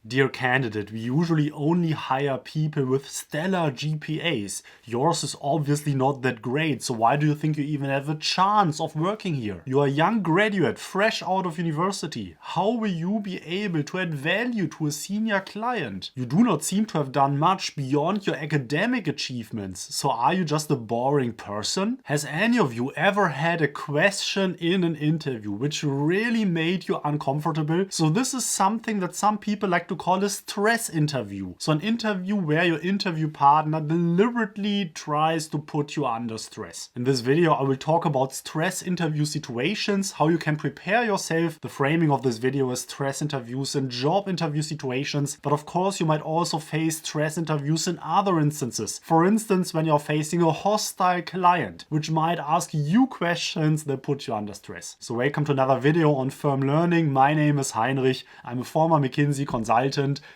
Dear candidate, we usually only hire people with stellar GPAs. Yours is obviously not that great, so why do you think you even have a chance of working here? You are a young graduate, fresh out of university. How will you be able to add value to a senior client? You do not seem to have done much beyond your academic achievements, so are you just a boring person? Has any of you ever had a question in an interview which really made you uncomfortable? So this is something that some people like to call a stress interview. So an interview where your interview partner deliberately tries to put you under stress. In this video, I will talk about stress interview situations, how you can prepare yourself. The framing of this video is stress interviews and job interview situations, but of course you might also face stress interviews in other instances. For instance, when you're facing a hostile client, which might ask you questions that put you under stress. So welcome to another video on firm learning. My name is Heinrich. I'm a former McKinsey consultant,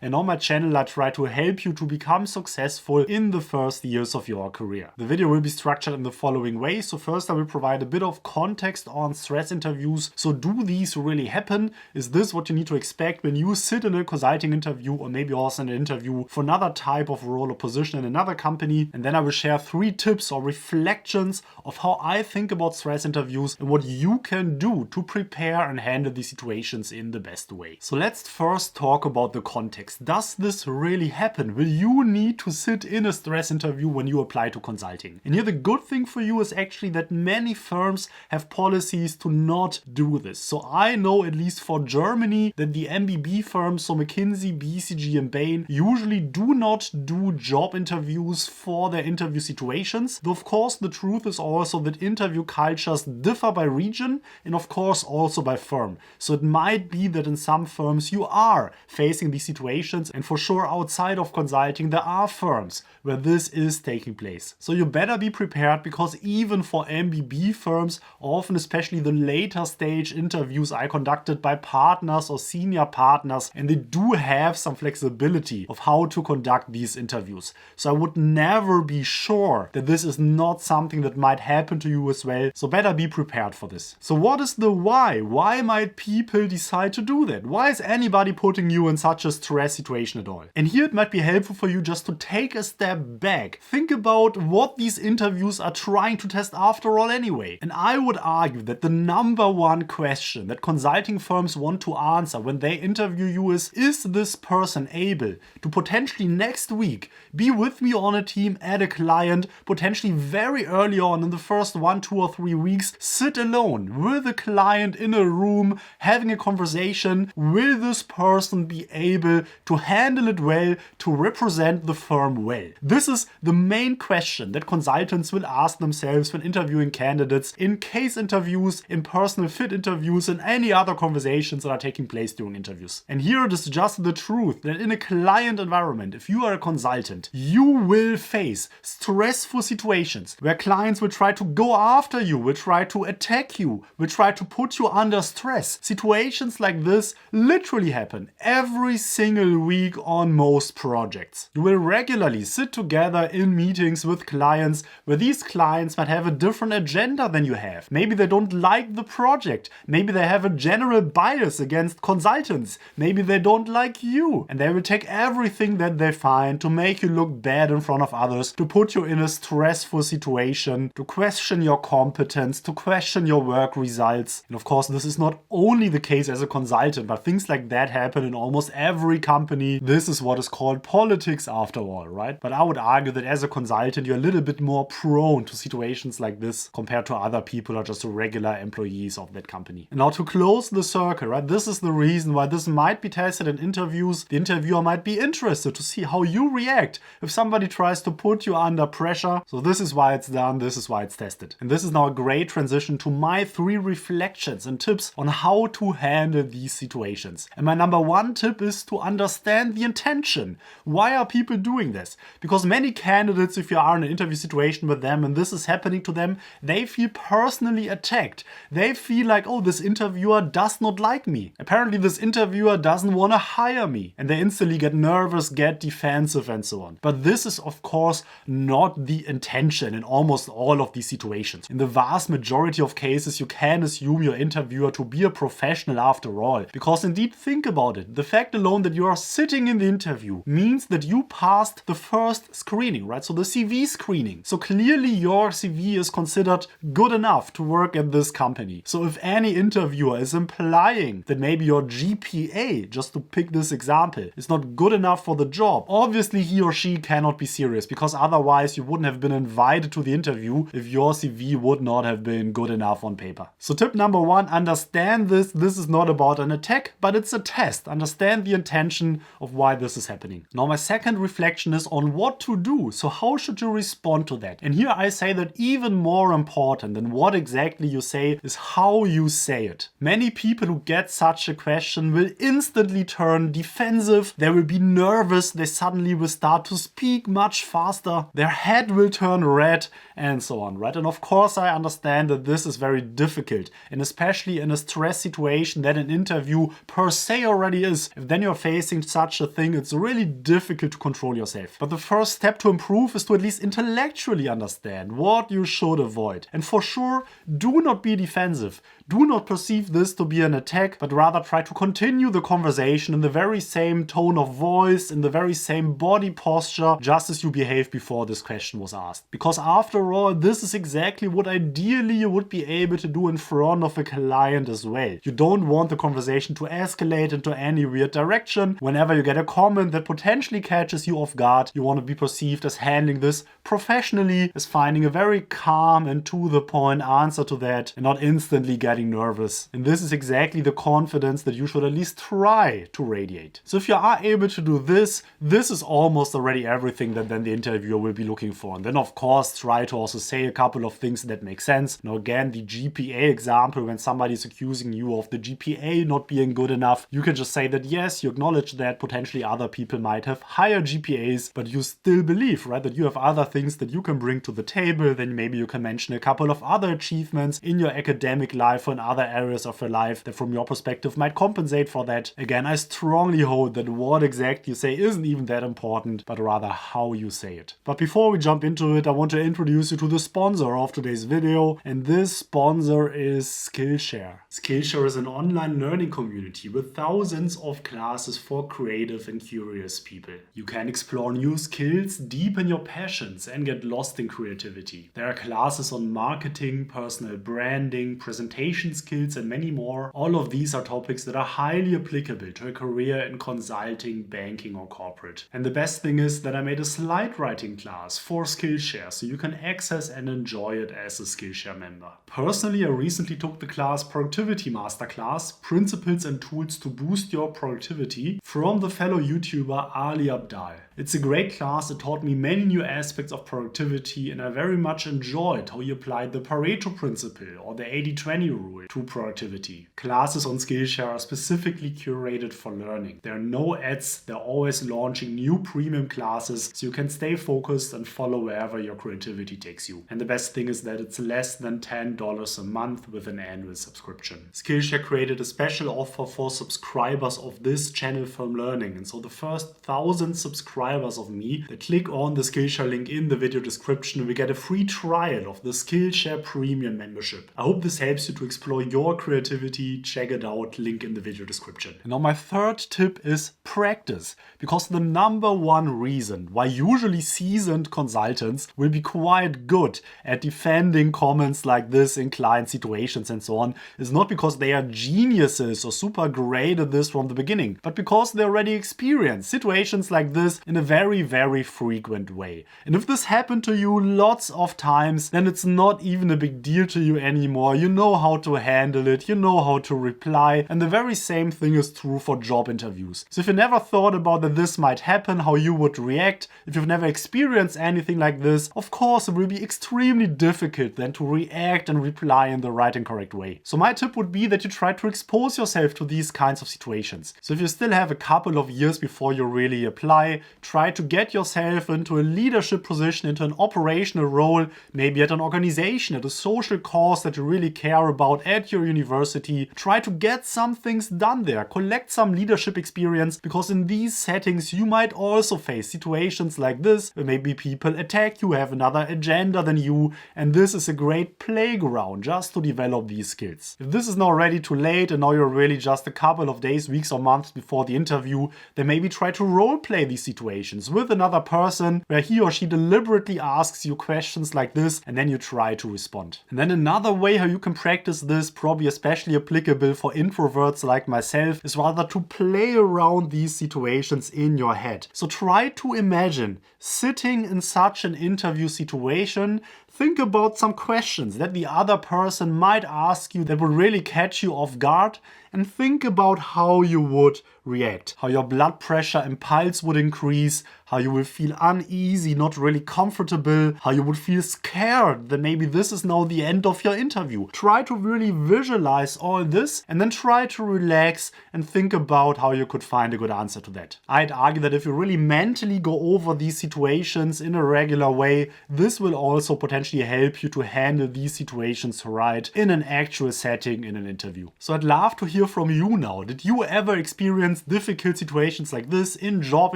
and on my channel I try to help you to become successful in the first years of your career. The video will be structured in the following way. So first I will provide a bit of context on stress interviews. So do these really happen? Is this what you need to expect when you sit in a consulting interview, or maybe also in an interview for another type of role or position in another company? And then I will share 3 tips or reflections of how I think about stress interviews and what you can do to prepare and handle these situations in the best way. So let's first talk about the context. Does this really happen? Will you need to sit in a stress interview when you apply to consulting? And here the good thing for you is actually that many firms have policies to not do this. So I know, at least for Germany, that the MBB firms, so McKinsey, BCG and Bain, usually do not do job interviews for their interview situations. Though of course the truth is also that interview cultures differ by region and of course also by firm. So it might be that in some firms you are facing these situations, and for sure outside of consulting there are firms where this is taking place. So you better be prepared, because even for MBB firms, often especially the later stage interviews are conducted by partners or senior partners, and they do have some flexibility of how to conduct these interviews. So I would never be sure that this is not something that might happen to you as well. So better be prepared for this. So what is the why? Why might people decide to do that? Why is anybody putting you in such a stress situation at all? And here it might be helpful for you just to take a step back. Think about what these interviews are trying to test after all anyway. And I would argue that the number one question that consulting firms want to answer when they interview you is this person able to potentially next week be with me on a team at a client, potentially very early on in the first 1, 2 or 3 weeks, sit alone with a client in a room having a conversation? Will this person be able to handle it well, to represent the firm well? This is the main question that consultants will ask themselves when interviewing candidates in case interviews, in personal fit interviews, and any other conversations that are taking place during interviews. And here it is just the truth that in a client environment, if you are a consultant, you will face stressful situations where clients will try to go after you, will try to attack you, will try to put you under stress. Situations like this literally happen every single week on most projects. You will regularly sit together in meetings with clients where these clients might have a different agenda than you have. Maybe they don't like the project. Maybe they have a general bias against consultants. Maybe they don't like you. And they will take everything that they find to make you look bad in front of others, to put you in a stressful situation, to question your competence, to question your work results. And of course, this is not only the case as a consultant, but things like that happen in almost every company. This is what is called politics after all, right? But I would argue that as a consultant, you're a little bit more prone to situations like this compared to other people who are just regular employees of that company. And now to close the circle, right? This is the reason why this might be tested in interviews. The interviewer might be interested to see how you react if somebody tries to put you under pressure. So this is why it's done. This is why it's tested. And this is now a great transition to my 3 reflections and tips on how to handle these situations. And my number 1 tip is to understand the intention. Why are people doing this? Because many candidates, if you are in an interview situation with them and this is happening to them, they feel personally attacked. They feel like, oh, this interviewer does not like me. Apparently this interviewer doesn't want to hire me. And they instantly get nervous, get defensive and so on. But this is of course not the intention in almost all of these situations. In the vast majority of cases, you can assume your interviewer to be a professional after all. Because indeed, think about it. The fact alone that you are sitting in the interview means that you passed the first screening, right? So the CV screening. So clearly your CV is considered good enough to work at this company. So if any interviewer is implying that maybe your GPA, just to pick this example, is not good enough for the job, obviously he or she cannot be serious, because otherwise you wouldn't have been invited to the interview if your CV would not have been good enough on paper. So tip number one, understand this. This is not about an attack, but it's a test. Understand the intention of why this is happening. Now my second reflection is on what to do. So how should you respond to that? And here I say that even more important than what exactly you say is how you say it. Many people who get such a question will instantly turn defensive. They will be nervous. They suddenly will start to speak much faster. Their head will turn red and so on, right? And of course I understand that this is very difficult, and especially in a stress situation that an interview per se already is. If then you're facing such a thing, it's really difficult to control yourself. But the first step to improve is to at least intellectually understand what you should avoid. And for sure, do not be defensive. Do not perceive this to be an attack, but rather try to continue the conversation in the very same tone of voice, in the very same body posture, just as you behaved before this question was asked. Because after all, this is exactly what ideally you would be able to do in front of a client as well. You don't want the conversation to escalate into any weird direction. Whenever you get a comment that potentially catches you off guard, you want to be perceived as handling this professionally, as finding a very calm and to the point answer to that, and not instantly getting nervous. And this is exactly the confidence that you should at least try to radiate. So if you are able to do this, this is almost already everything that then the interviewer will be looking for. And then of course try to also say a couple of things that make sense. Now again, the GPA example, when somebody is accusing you of the GPA not being good enough, you can just say that yes, you acknowledge that potentially other people might have higher GPAs, but you still believe, right, that you have other things that you can bring to the table. Then maybe you can mention a couple of other achievements in your academic life or in other areas of your life that from your perspective might compensate for that. Again, I strongly hold that what exactly you say isn't even that important, but rather how you say it. But before we jump into it, I want to introduce you to the sponsor of today's video, and this sponsor is Skillshare. Skillshare is an online learning community with thousands of classes for creative and curious people. You can explore new skills, deepen your passions, and get lost in creativity. There are classes on marketing, personal branding, presentation skills, and many more. All of these are topics that are highly applicable to a career in consulting, banking, or corporate. And the best thing is that I made a slide writing class for Skillshare, so you can access and enjoy it as a Skillshare member. Personally, I recently took the class Productivity Masterclass, Principles and Tools to Boost Your Productivity, from the fellow YouTuber Ali Abdaal. It's a great class. It taught me many new aspects of productivity, and I very much enjoyed how he applied the Pareto principle or the 80-20 rule to productivity. Classes on Skillshare are specifically curated for learning. There are no ads. They're always launching new premium classes, so you can stay focused and follow wherever your creativity takes you. And the best thing is that it's less than $10 a month with an annual subscription. Skillshare created a special offer for subscribers of this channel from learning, and so the first 1,000 subscribers of me that click on the Skillshare link in the video description will get a free trial of the Skillshare Premium membership. I hope this helps you to explore your creativity. Check it out, link in the video description. And now my third tip is practice, because the number one reason why usually seasoned consultants will be quite good at defending comments like this in client situations and so on is not because they are geniuses or super great at this from the beginning, but because they already experienced situations like this in a very, very frequent way. And if this happened to you lots of times, then it's not even a big deal to you anymore. You know how to handle it, you know how to reply, and the very same thing is true for job interviews. So if you never thought about that this might happen, how you would react, if you've never experienced anything like this, of course it will be extremely difficult then to react and reply in the right and correct way. So my tip would be that you try to expose yourself to these kinds of situations. So if you still have a couple of years before you really apply, try to get yourself into a leadership position, into an operational role, maybe at an organization, at a social cause that you really care about, about at your university. Try to get some things done there, collect some leadership experience, because in these settings you might also face situations like this where maybe people attack you, have another agenda than you, and this is a great playground just to develop these skills. If this is now already too late and now you're really just a couple of days, weeks or months before the interview, then maybe try to role play these situations with another person where he or she deliberately asks you questions like this and then you try to respond. And then another way how you can practice this, probably especially applicable for introverts like myself, is rather to play around these situations in your head. So try to imagine sitting in such an interview situation. Think about some questions that the other person might ask you that will really catch you off guard, and think about how you would react, how your blood pressure and pulse would increase, how you will feel uneasy, not really comfortable, how you would feel scared that maybe this is now the end of your interview. Try to really visualize all this and then try to relax and think about how you could find a good answer to that. I'd argue that if you really mentally go over these situations in a regular way, this will also potentially help you to handle these situations right in an actual setting in an interview. So I'd love to hear from you now. Did you ever experience difficult situations like this in job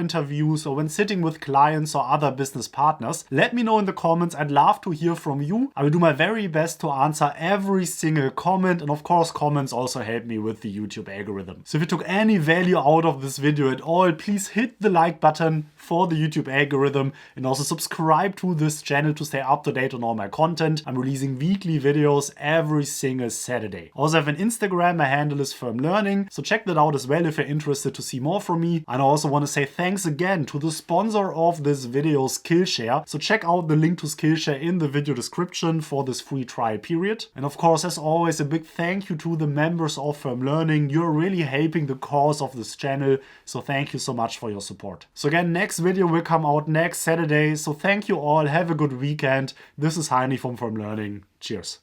interviews or when sitting with clients or other business partners? Let me know in the comments. I'd love to hear from you. I will do my very best to answer every single comment, and of course comments also help me with the YouTube algorithm. So if you took any value out of this video at all, please hit the like button for the YouTube algorithm and also subscribe to this channel to stay up to date on all my content. I'm releasing weekly videos every single Saturday. Also have an Instagram, my handle is Firm Learning, so check that out as well if you're interested to see more from me. And I also want to say thanks again to the sponsor of this video, Skillshare. So check out the link to Skillshare in the video description for this free trial period. And of course, as always, a big thank you to the members of Firm Learning. You're really helping the cause of this channel, so thank you so much for your support. So again, next video will come out next Saturday, so thank you all, have a good weekend. This is Heini from Firm Learning. Cheers.